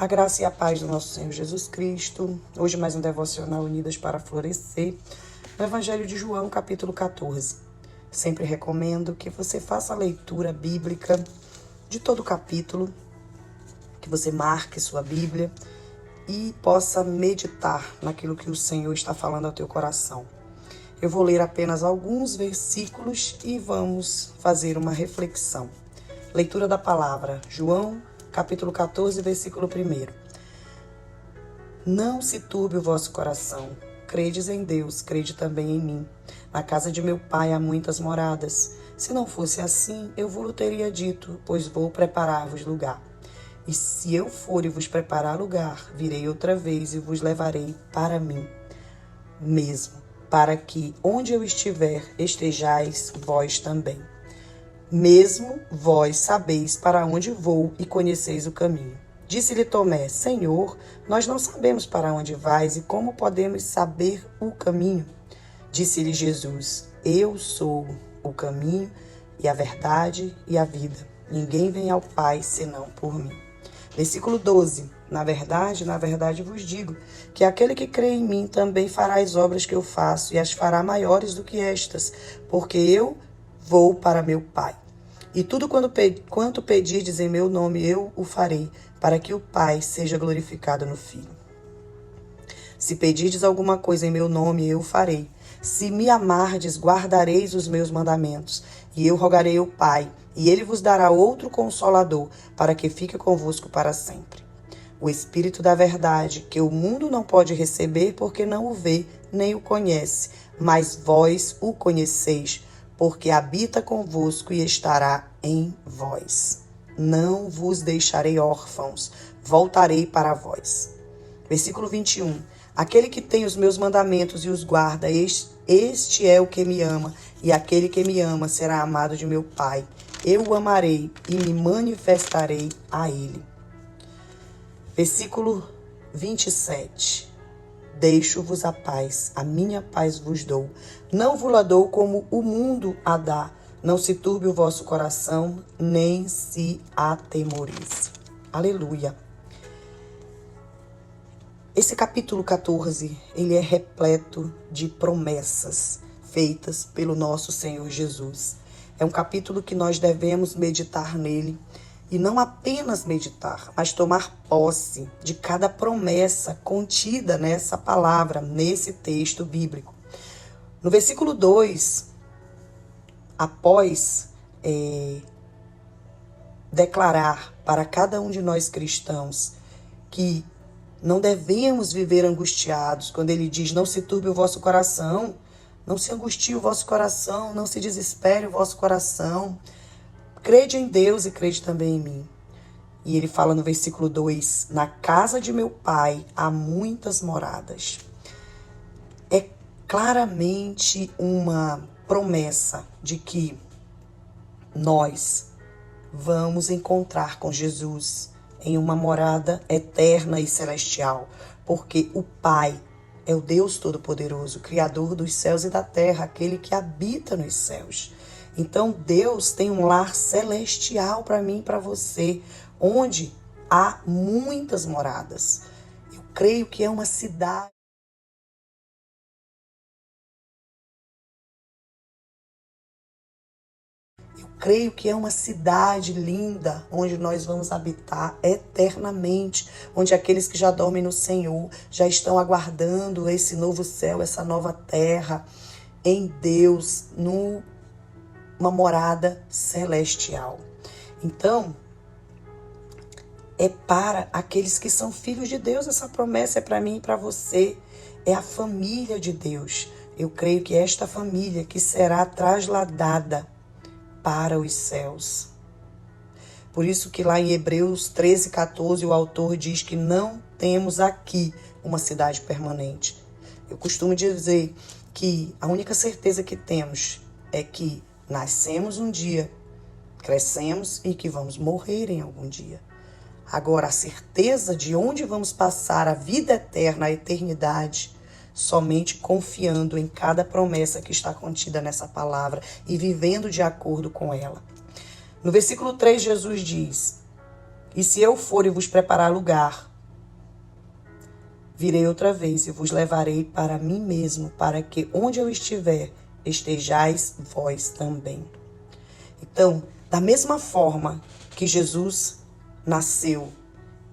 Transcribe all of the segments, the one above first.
A graça e a paz do nosso Senhor Jesus Cristo. Hoje mais um devocional Unidas para Florescer, no Evangelho de João, capítulo 14. Sempre recomendo que você faça a leitura bíblica de todo o capítulo, que você marque sua Bíblia e possa meditar naquilo que o Senhor está falando ao teu coração. Eu vou ler apenas alguns versículos e vamos fazer uma reflexão. Leitura da palavra, João, capítulo 14, versículo 1. Não se turbe o vosso coração. Credes em Deus, crede também em mim. Na casa de meu pai há muitas moradas. Se não fosse assim, eu vos teria dito, pois vou preparar-vos lugar. E se eu for e vos preparar lugar, virei outra vez e vos levarei para mim mesmo, para que onde eu estiver, estejais vós também. Mesmo vós sabeis para onde vou e conheceis o caminho. Disse-lhe Tomé, Senhor, nós não sabemos para onde vais e como podemos saber o caminho? Disse-lhe Jesus, eu sou o caminho e a verdade e a vida. Ninguém vem ao Pai senão por mim. Versículo 12. Na verdade vos digo, que aquele que crê em mim também fará as obras que eu faço e as fará maiores do que estas, porque eu vou para meu Pai. E tudo quanto pedirdes em meu nome, eu o farei, para que o Pai seja glorificado no Filho. Se pedirdes alguma coisa em meu nome, eu o farei. Se me amardes, guardareis os meus mandamentos. E eu rogarei ao Pai, e ele vos dará outro Consolador, para que fique convosco para sempre. O Espírito da verdade, que o mundo não pode receber, porque não o vê, nem o conhece. Mas vós o conheceis, porque habita convosco e estará em vós. Não vos deixarei órfãos, voltarei para vós. Versículo 21. Aquele que tem os meus mandamentos e os guarda, este é o que me ama, e aquele que me ama será amado de meu Pai. Eu o amarei e me manifestarei a ele. Versículo 27. Deixo-vos a paz, a minha paz vos dou. Não vos la dou como o mundo a dá. Não se turbe o vosso coração, nem se atemorize. Aleluia. Esse capítulo 14, ele é repleto de promessas feitas pelo nosso Senhor Jesus. É um capítulo que nós devemos meditar nele. E não apenas meditar, mas tomar posse de cada promessa contida nessa palavra, nesse texto bíblico. No versículo 2, após declarar para cada um de nós cristãos que não devemos viver angustiados, quando ele diz, não se turbe o vosso coração, não se angustie o vosso coração, não se desespere o vosso coração, crede em Deus e crede também em mim. E ele fala no versículo 2, na casa de meu pai há muitas moradas. É claramente uma promessa de que nós vamos encontrar com Jesus em uma morada eterna e celestial, porque o Pai é o Deus Todo-Poderoso, Criador dos céus e da terra, aquele que habita nos céus. Então Deus tem um lar celestial para mim e para você, onde há muitas moradas. Eu creio que é uma cidade. Eu creio que é uma cidade linda, onde nós vamos habitar eternamente, onde aqueles que já dormem no Senhor já estão aguardando esse novo céu, essa nova terra, em Deus, uma morada celestial. Então, é para aqueles que são filhos de Deus, essa promessa é para mim e para você, é a família de Deus. Eu creio que é esta família que será trasladada para os céus. Por isso que lá em Hebreus 13:14, o autor diz que não temos aqui uma cidade permanente. Eu costumo dizer que a única certeza que temos é que nascemos um dia, crescemos e que vamos morrer em algum dia. Agora, a certeza de onde vamos passar a vida eterna, a eternidade, somente confiando em cada promessa que está contida nessa palavra e vivendo de acordo com ela. No versículo 3, Jesus diz, E se eu for e vos preparar lugar, virei outra vez e vos levarei para mim mesmo, para que onde eu estiver, estejais vós também. Então, da mesma forma que Jesus nasceu,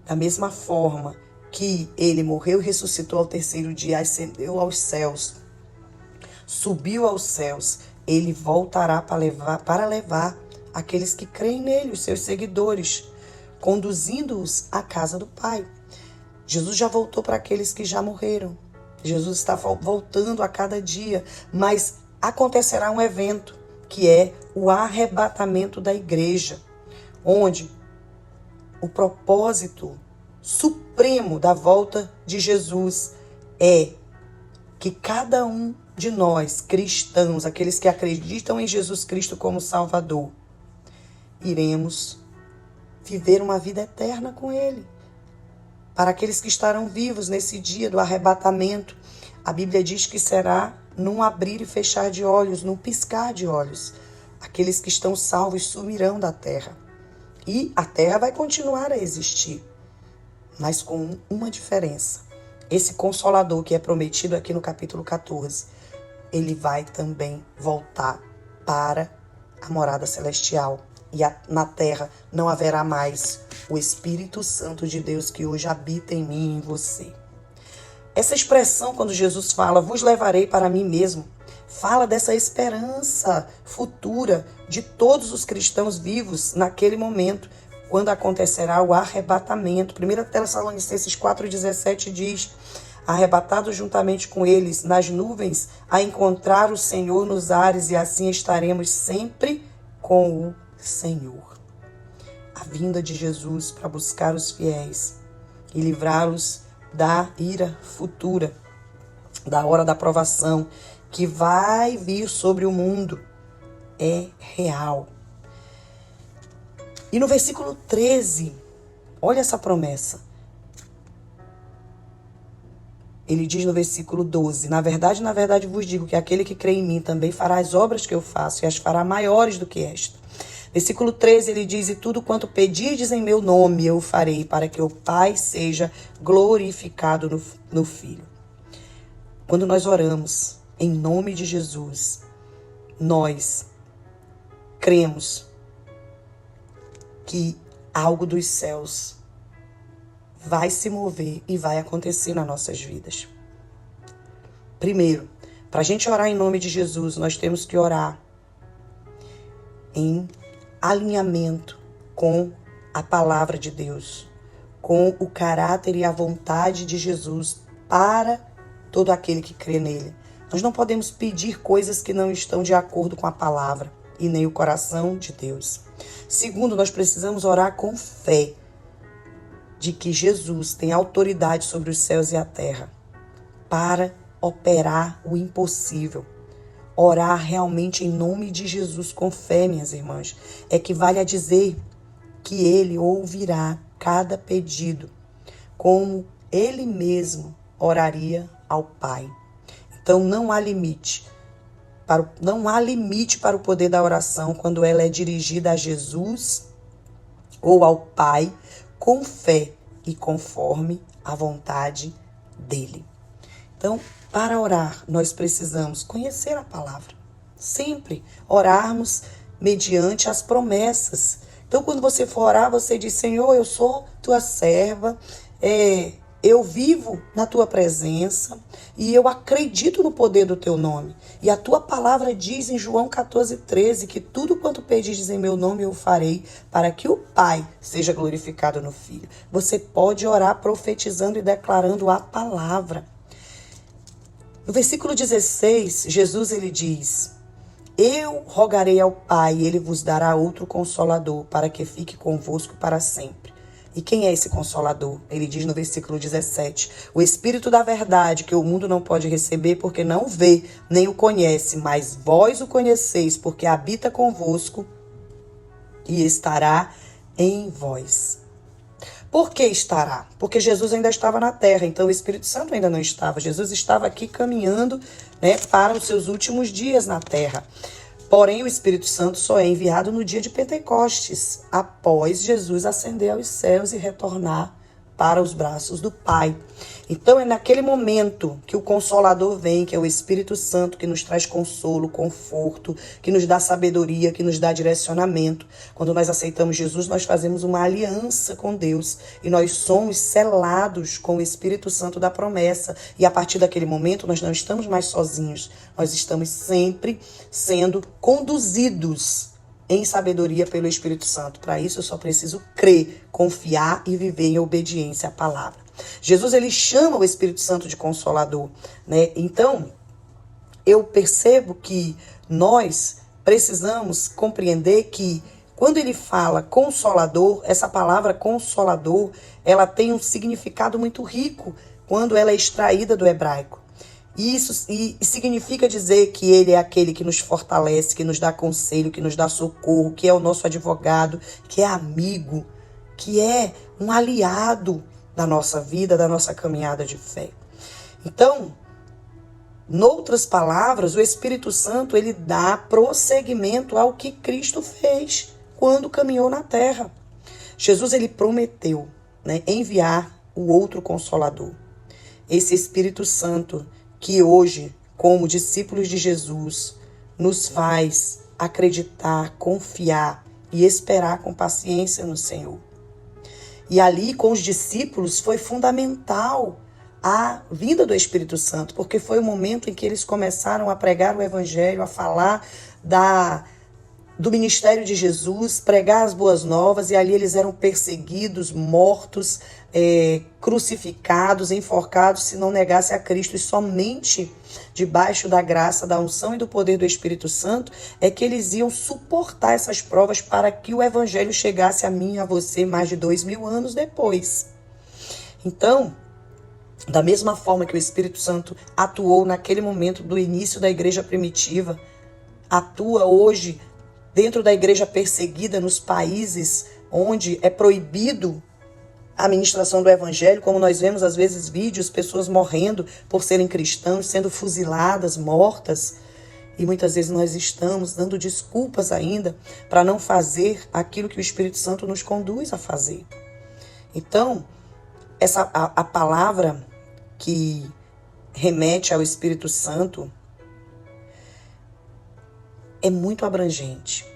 da mesma forma que ele morreu e ressuscitou ao terceiro dia, ascendeu aos céus, subiu aos céus, ele voltará para levar aqueles que creem nele, os seus seguidores, conduzindo-os à casa do Pai. Jesus já voltou para aqueles que já morreram. Jesus está voltando a cada dia, mas acontecerá um evento, que é o arrebatamento da igreja, onde o propósito supremo da volta de Jesus é que cada um de nós, cristãos, aqueles que acreditam em Jesus Cristo como Salvador, iremos viver uma vida eterna com Ele. Para aqueles que estarão vivos nesse dia do arrebatamento, a Bíblia diz que será num abrir e fechar de olhos, num piscar de olhos. Aqueles que estão salvos sumirão da terra. E a terra vai continuar a existir, mas com uma diferença. Esse Consolador que é prometido aqui no capítulo 14, ele vai também voltar para a morada celestial. E na terra não haverá mais o Espírito Santo de Deus que hoje habita em mim e em você. Essa expressão, quando Jesus fala, vos levarei para mim mesmo, fala dessa esperança futura de todos os cristãos vivos naquele momento, quando acontecerá o arrebatamento. 1 Tessalonicenses 4,17 diz: arrebatados juntamente com eles nas nuvens, a encontrar o Senhor nos ares, e assim estaremos sempre com o Senhor. A vinda de Jesus para buscar os fiéis e livrá-los da ira futura, da hora da provação que vai vir sobre o mundo, é real. E no versículo 13, olha essa promessa. Ele diz no versículo 12, na verdade vos digo que aquele que crê em mim também fará as obras que eu faço e as fará maiores do que esta. Versículo 13, ele diz, e tudo quanto pedirdes em meu nome eu farei, para que o Pai seja glorificado no Filho. Quando nós oramos em nome de Jesus, nós cremos que algo dos céus vai se mover e vai acontecer nas nossas vidas. Primeiro, para a gente orar em nome de Jesus, nós temos que orar em alinhamento com a palavra de Deus, com o caráter e a vontade de Jesus para todo aquele que crê nele. Nós não podemos pedir coisas que não estão de acordo com a palavra e nem o coração de Deus. Segundo, nós precisamos orar com fé de que Jesus tem autoridade sobre os céus e a terra para operar o impossível. Orar realmente em nome de Jesus com fé, minhas irmãs, equivale a dizer que Ele ouvirá cada pedido, como Ele mesmo oraria ao Pai. Então não há limite para o poder da oração quando ela é dirigida a Jesus ou ao Pai com fé e conforme a vontade dEle. Então, para orar, nós precisamos conhecer a palavra. Sempre orarmos mediante as promessas. Então, quando você for orar, você diz, Senhor, eu sou tua serva, eu vivo na tua presença e eu acredito no poder do teu nome. E a tua palavra diz em João 14,13 que tudo quanto pedires em meu nome eu farei para que o Pai seja glorificado no Filho. Você pode orar profetizando e declarando a palavra. No versículo 16, Jesus ele diz, eu rogarei ao Pai e ele vos dará outro consolador para que fique convosco para sempre. E quem é esse Consolador? Ele diz no versículo 17, o Espírito da verdade que o mundo não pode receber porque não vê, nem o conhece, mas vós o conheceis porque habita convosco e estará em vós. Por que estará? Porque Jesus ainda estava na terra, então o Espírito Santo ainda não estava. Jesus estava aqui caminhando, para os seus últimos dias na terra. Porém, o Espírito Santo só é enviado no dia de Pentecostes, após Jesus ascender aos céus e retornar para os braços do Pai. Então é naquele momento que o Consolador vem, que é o Espírito Santo, que nos traz consolo, conforto, que nos dá sabedoria, que nos dá direcionamento. Quando nós aceitamos Jesus, nós fazemos uma aliança com Deus e nós somos selados com o Espírito Santo da promessa. E a partir daquele momento nós não estamos mais sozinhos, nós estamos sempre sendo conduzidos em sabedoria pelo Espírito Santo. Para isso eu só preciso crer, confiar e viver em obediência à palavra. Jesus, ele chama o Espírito Santo de Consolador, né? Então, eu percebo que nós precisamos compreender que quando ele fala Consolador, essa palavra Consolador, ela tem um significado muito rico quando ela é extraída do hebraico. Isso significa dizer que ele é aquele que nos fortalece, que nos dá conselho, que nos dá socorro, que é o nosso advogado, que é amigo, que é um aliado da nossa vida, da nossa caminhada de fé. Então, noutras palavras, o Espírito Santo, ele dá prosseguimento ao que Cristo fez quando caminhou na terra. Jesus, ele prometeu, né, enviar o outro Consolador. Esse Espírito Santo que hoje, como discípulos de Jesus, nos faz acreditar, confiar e esperar com paciência no Senhor. E ali, com os discípulos, foi fundamental a vinda do Espírito Santo, porque foi o momento em que eles começaram a pregar o Evangelho, a falar do ministério de Jesus, pregar as boas novas, e ali eles eram perseguidos, mortos, crucificados, enforcados, se não negasse a Cristo. E somente debaixo da graça, da unção e do poder do Espírito Santo é que eles iam suportar essas provas para que o Evangelho chegasse a mim e a você mais de 2000 anos depois. Então, da mesma forma que o Espírito Santo atuou naquele momento do início da igreja primitiva, atua hoje dentro da igreja perseguida nos países onde é proibido a ministração do Evangelho, como nós vemos às vezes vídeos, pessoas morrendo por serem cristãos, sendo fuziladas, mortas, e muitas vezes nós estamos dando desculpas ainda para não fazer aquilo que o Espírito Santo nos conduz a fazer. Então, a palavra que remete ao Espírito Santo é muito abrangente.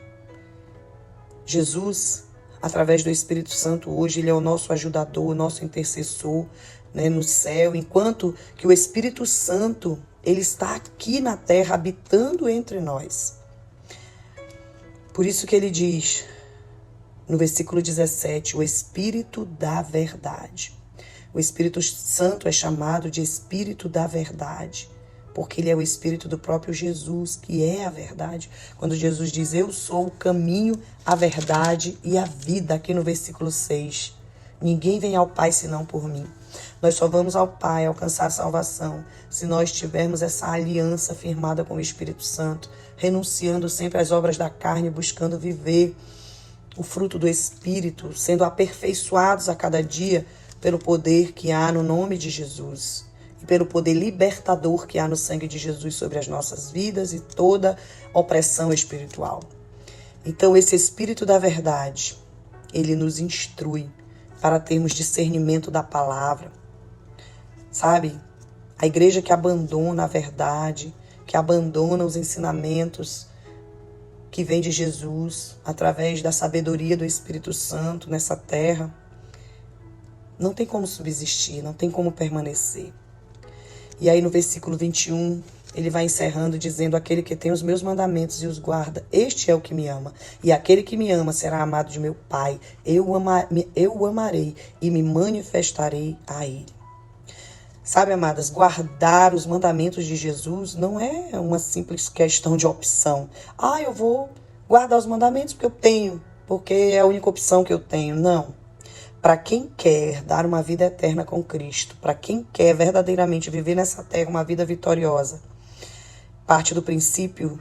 Jesus, através do Espírito Santo, hoje ele é o nosso ajudador, o nosso intercessor, né, no céu, enquanto que o Espírito Santo, ele está aqui na terra, habitando entre nós. Por isso que ele diz, no versículo 17, o Espírito da verdade. O Espírito Santo é chamado de Espírito da verdade, porque ele é o Espírito do próprio Jesus, que é a verdade. Quando Jesus diz, eu sou o caminho, a verdade e a vida, aqui no versículo 6. Ninguém vem ao Pai senão por mim. Nós só vamos ao Pai alcançar a salvação se nós tivermos essa aliança firmada com o Espírito Santo, renunciando sempre às obras da carne, buscando viver o fruto do Espírito, sendo aperfeiçoados a cada dia pelo poder que há no nome de Jesus. E pelo poder libertador que há no sangue de Jesus sobre as nossas vidas e toda opressão espiritual. Então, esse Espírito da verdade, ele nos instrui para termos discernimento da palavra. Sabe? A igreja que abandona a verdade, que abandona os ensinamentos que vêm de Jesus, através da sabedoria do Espírito Santo nessa terra, não tem como subsistir, não tem como permanecer. E aí no versículo 21, ele vai encerrando dizendo, aquele que tem os meus mandamentos e os guarda, este é o que me ama. E aquele que me ama será amado de meu Pai. Eu o amarei e me manifestarei a ele. Sabe, amadas, guardar os mandamentos de Jesus não é uma simples questão de opção. Eu vou guardar os mandamentos porque é a única opção que eu tenho. Não. Para quem quer dar uma vida eterna com Cristo, para quem quer verdadeiramente viver nessa terra uma vida vitoriosa, parte do princípio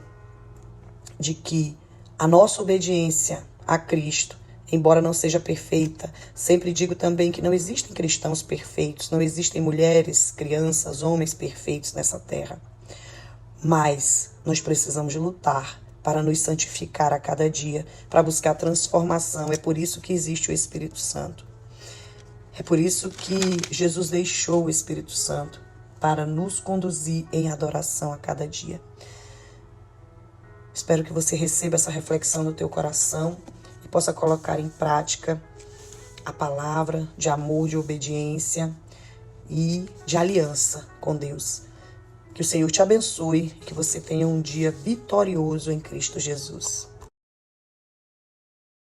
de que a nossa obediência a Cristo, embora não seja perfeita, sempre digo também que não existem cristãos perfeitos, não existem mulheres, crianças, homens perfeitos nessa terra. Mas nós precisamos lutar para nos santificar a cada dia, para buscar transformação. É por isso que existe o Espírito Santo. É por isso que Jesus deixou o Espírito Santo para nos conduzir em adoração a cada dia. Espero que você receba essa reflexão no teu coração e possa colocar em prática a palavra de amor, de obediência e de aliança com Deus. Que o Senhor te abençoe e que você tenha um dia vitorioso em Cristo Jesus.